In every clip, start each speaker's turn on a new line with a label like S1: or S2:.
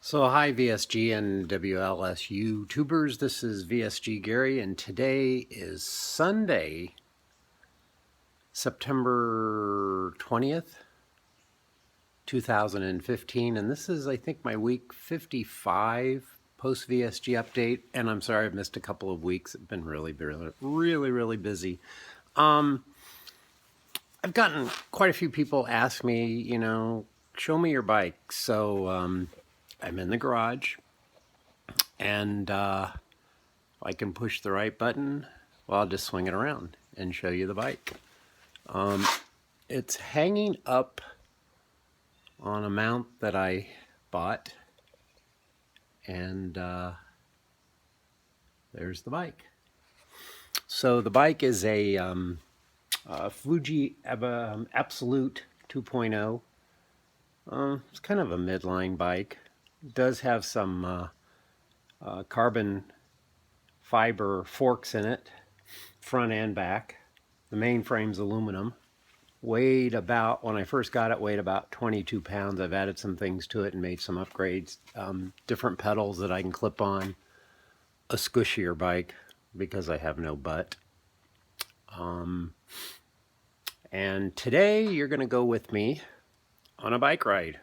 S1: So hi VSG and WLS YouTubers, this is VSG Gary, and today is Sunday, September 20th, 2015, and this is, I think, my week 55 post VSG update, and I'm sorry I've missed a couple of weeks. I've been really busy. I've gotten quite a few people ask me, show me your bike. So I'm in the garage, and I can push the right button. Well, I'll just swing it around and show you the bike. It's hanging up on a mount that I bought, and there's the bike. So the bike is a Fuji Absolute 2.0. It's kind of a midline bike. It does have some carbon fiber forks in it, front and back. The main frame's aluminum. Weighed about, when I first got it, weighed about 22 pounds. I've added some things to it and made some upgrades. Different pedals that I can clip on. A squishier bike because I have no butt. And today you're going to go with me on a bike ride.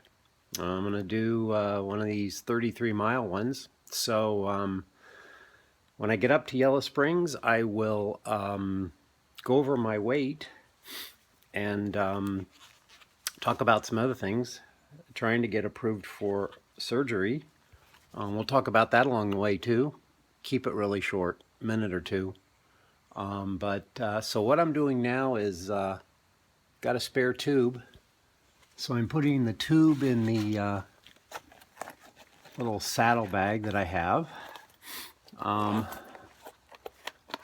S1: I'm going to do one of these 33-mile ones. So when I get up to Yellow Springs, I will go over my weight and talk about some other things. Trying to get approved for surgery. We'll talk about that along the way too. Keep it really short, a minute or two. So what I'm doing now is got a spare tube. So I'm putting the tube in the little saddle bag that I have. It's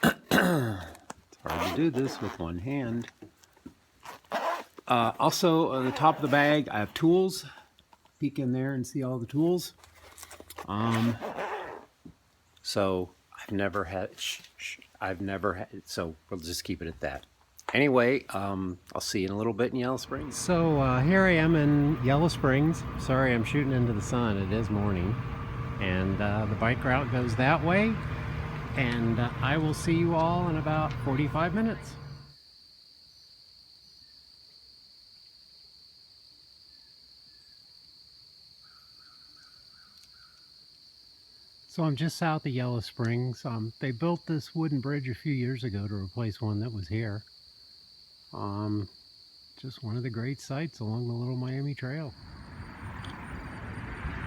S1: hard to do this with one hand. Also, on the top of the bag, I have tools. Peek in there and see all the tools. So I've never had, so we'll just keep it at that. Anyway, I'll see you in a little bit in Yellow Springs. So here I am in Yellow Springs. Sorry, I'm shooting into the sun. It is morning. And the bike route goes that way. And I will see you all in about 45 minutes. So I'm just south of Yellow Springs. They built this wooden bridge a few years ago to replace one that was here. Just one of the great sights along the Little Miami Trail.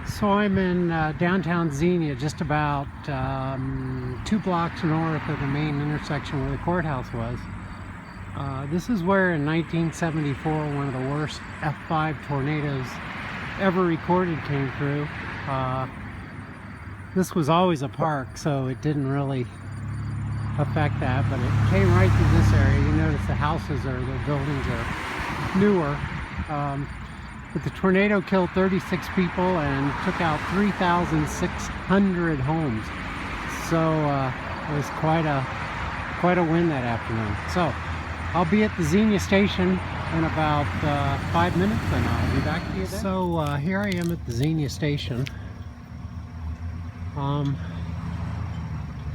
S1: So I'm in downtown Xenia, just about 2 blocks north of the main intersection where the courthouse was. This is where in 1974 one of the worst F5 tornadoes ever recorded came through. This was always a park, so it didn't really affect that, but it came right through this area. You notice the houses or the buildings are newer. But the tornado killed 36 people and took out 3,600 homes. So it was quite a win that afternoon. So I'll be at the Xenia station in about 5 minutes, and I'll be back to you then. So here I am at the Xenia station.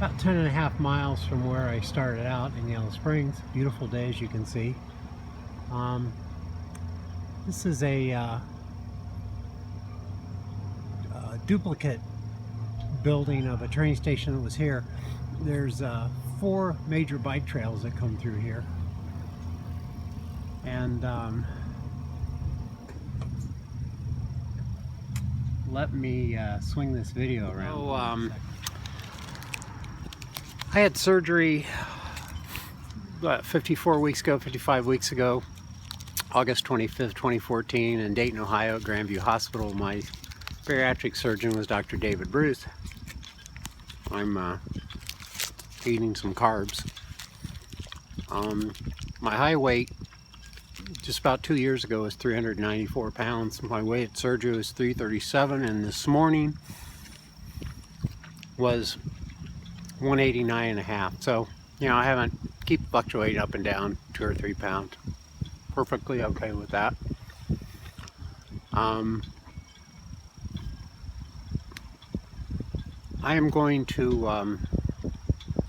S1: About 10.5 miles from where I started out in Yellow Springs. Beautiful day, as you can see. This is a duplicate building of a train station that was here. There's 4 major bike trails that come through here. And let me swing this video around. I had surgery about 55 weeks ago, August 25th, 2014, in Dayton, Ohio, at Grandview Hospital. My bariatric surgeon was Dr. David Bruce. I'm eating some carbs. My high weight just about 2 years ago was 394 pounds. My weight at surgery was 337, and this morning was 189.5. So, I haven't keep fluctuating up and down 2 or 3 pounds. Perfectly okay with that. I am going to,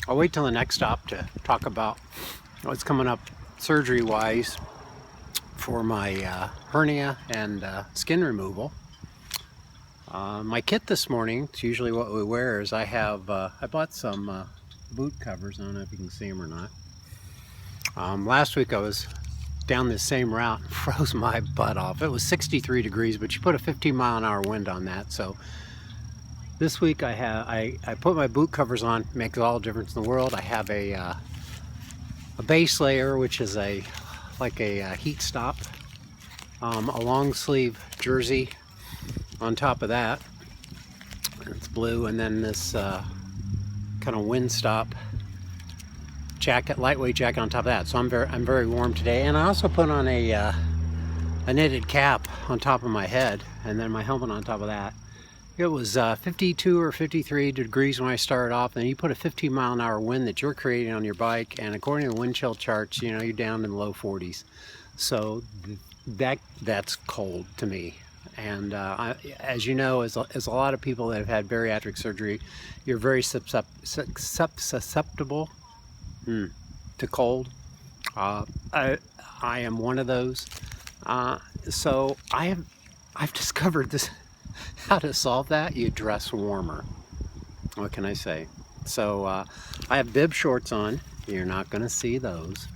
S1: I'll wait till the next stop to talk about what's coming up surgery-wise for my hernia and skin removal. My kit this morning, it's usually what we wear, is I bought some boot covers. I don't know if you can see them or not. Last week I was down this same route and froze my butt off. It was 63 degrees, but you put a 15-mile-an-hour wind on that. So this week I put my boot covers on. Makes all the difference in the world. I have a base layer, which is like a heat stop, a long sleeve jersey on top of that. It's blue, and then this kind of wind stop jacket, lightweight jacket on top of that. So I'm very warm today. And I also put on a knitted cap on top of my head, and then my helmet on top of that. It was 52 or 53 degrees when I started off, and you put a 15-mile-an-hour wind that you're creating on your bike, and according to the wind chill charts, you know, you're down in the low 40s. So that's cold to me. And as you know, as a lot of people that have had bariatric surgery, you're very susceptible to cold. I am one of those. So I've discovered this, how to solve that. You dress warmer. What can I say? So I have bib shorts on. You're not going to see those.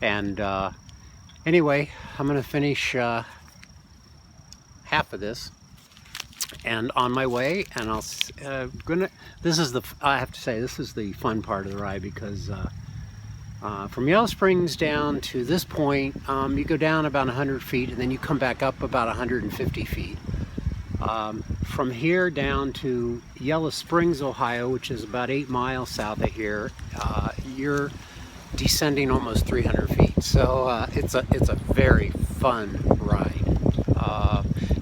S1: And anyway, I'm going to finish half of this and on my way, and I have to say, this is the fun part of the ride, because from Yellow Springs down to this point, you go down about 100 feet and then you come back up about 150 feet. From here down to Yellow Springs, Ohio, which is about 8 miles south of here, you're descending almost 300 feet. So it's a very fun ride.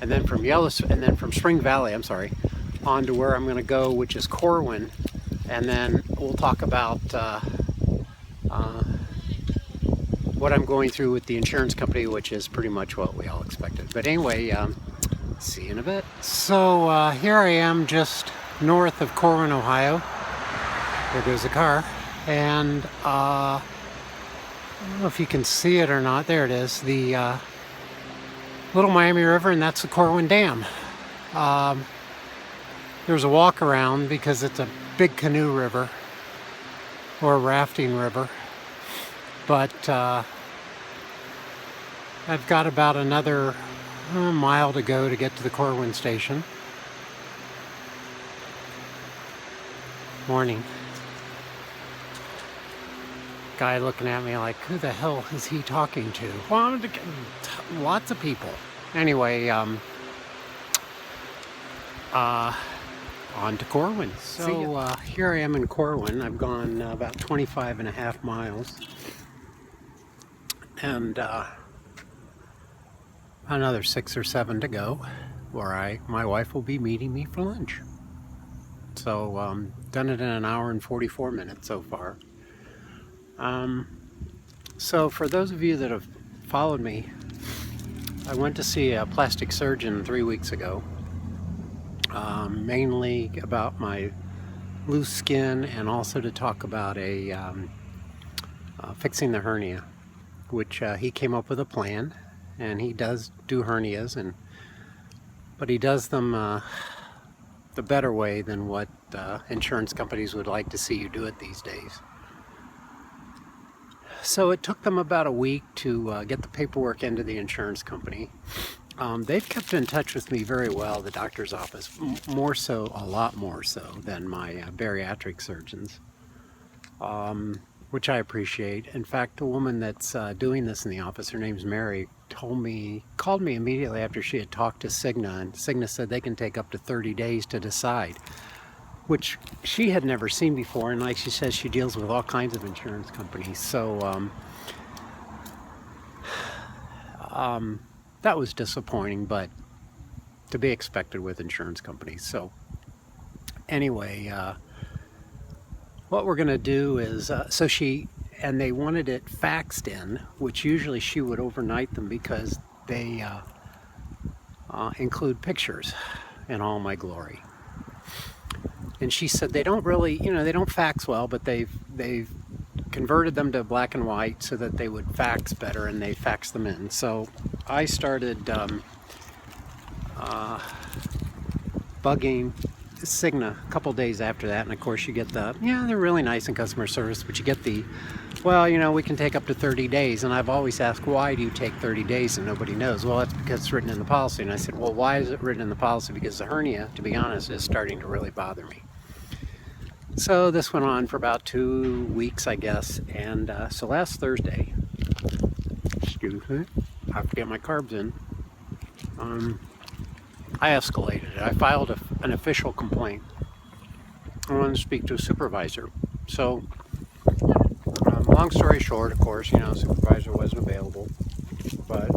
S1: And then from Spring Valley, on to where I'm going to go, which is Corwin, and then we'll talk about what I'm going through with the insurance company, which is pretty much what we all expected. But anyway, see you in a bit. So here I am, just north of Corwin, Ohio. There goes the car, and I don't know if you can see it or not. There it is, the Little Miami River, and that's the Corwin Dam. There's a walk around because it's a big canoe river or rafting river, but I've got about another mile to go to get to the Corwin station. Morning. Guy looking at me like, who the hell is he talking to? Well, lots of people. Anyway, on to Corwin. So here I am in Corwin. I've gone about 25.5 miles. And another 6 or 7 to go, where my wife will be meeting me for lunch. So done it in an hour and 44 minutes so far. So for those of you that have followed me, I went to see a plastic surgeon 3 weeks ago, mainly about my loose skin, and also to talk about fixing the hernia, which he came up with a plan, and he does do hernias, but he does them the better way than what insurance companies would like to see you do it these days. So it took them about a week to get the paperwork into the insurance company. They've kept in touch with me very well, the doctor's office, more so, a lot more so than my bariatric surgeons, which I appreciate. In fact, the woman that's doing this in the office, her name's Mary, called me immediately after she had talked to Cigna, and Cigna said they can take up to 30 days to decide, which she had never seen before. And like she says, she deals with all kinds of insurance companies. So that was disappointing, but to be expected with insurance companies. So anyway, what we're going to do is, and they wanted it faxed in, which usually she would overnight them because they include pictures in all my glory. And she said they don't really, they don't fax well, but they've converted them to black and white so that they would fax better, and they fax them in. So I started bugging Cigna a couple days after that, and of course you get they're really nice in customer service, but you get we can take up to 30 days. And I've always asked, why do you take 30 days? And nobody knows. Well, that's because it's written in the policy. And I said, well, why is it written in the policy? Because the hernia, to be honest, is starting to really bother me. So this went on for about 2 weeks, I guess. And so last Thursday, excuse me, I have to get my carbs in. I escalated it. I filed an official complaint. I wanted to speak to a supervisor. So, long story short, of course, supervisor wasn't available, but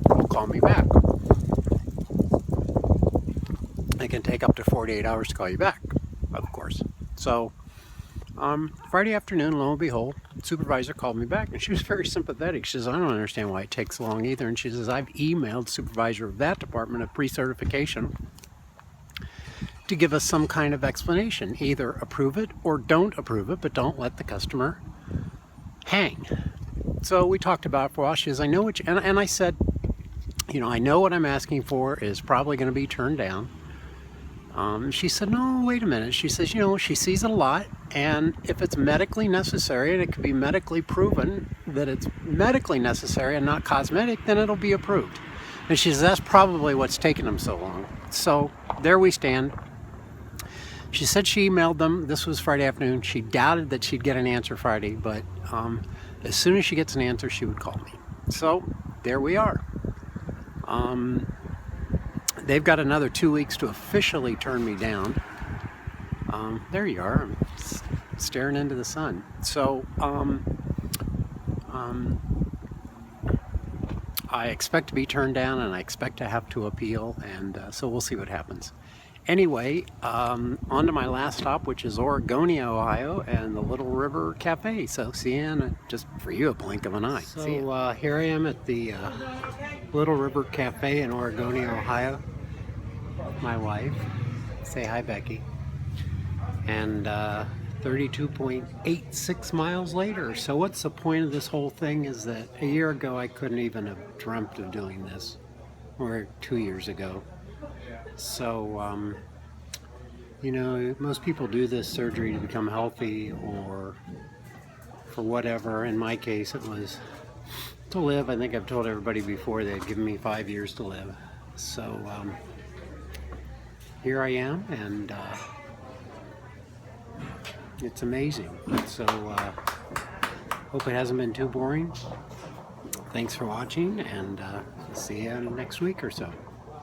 S1: will call me back. It can take up to 48 hours to call you back, of course. So, Friday afternoon, lo and behold, the supervisor called me back, and she was very sympathetic. She says, I don't understand why it takes so long either. And she says, I've emailed the supervisor of that department of pre-certification to give us some kind of explanation. Either approve it or don't approve it, but don't let the customer hang. So we talked about it for a while. She says, I know what you, and I said, I know what I'm asking for is probably going to be turned down. She said, no, wait a minute. She says, she sees it a lot, and if it's medically necessary and it can be medically proven that it's medically necessary and not cosmetic, then it'll be approved. And she says, that's probably what's taking them so long. So there we stand. She said she emailed them. This was Friday afternoon. She doubted that she'd get an answer Friday, but as soon as she gets an answer, she would call me. So there we are. They've got another 2 weeks to officially turn me down. There you are. I'm staring into the sun. So I expect to be turned down, and I expect to have to appeal, and so we'll see what happens. Anyway, on to my last stop, which is Oregonia, Ohio, and the Little River Cafe. So see you in just for you, a blink of an eye. So here I am at the Little River Cafe in Oregonia, Ohio, with my wife. Say hi, Becky. And 32.86 miles later. So what's the point of this whole thing is that a year ago I couldn't even have dreamt of doing this, or 2 years ago. So, most people do this surgery to become healthy or for whatever. In my case, it was to live. I think I've told everybody before they'd given me 5 years to live. So, here I am, and it's amazing. So, hope it hasn't been too boring. Thanks for watching, and see you next week or so.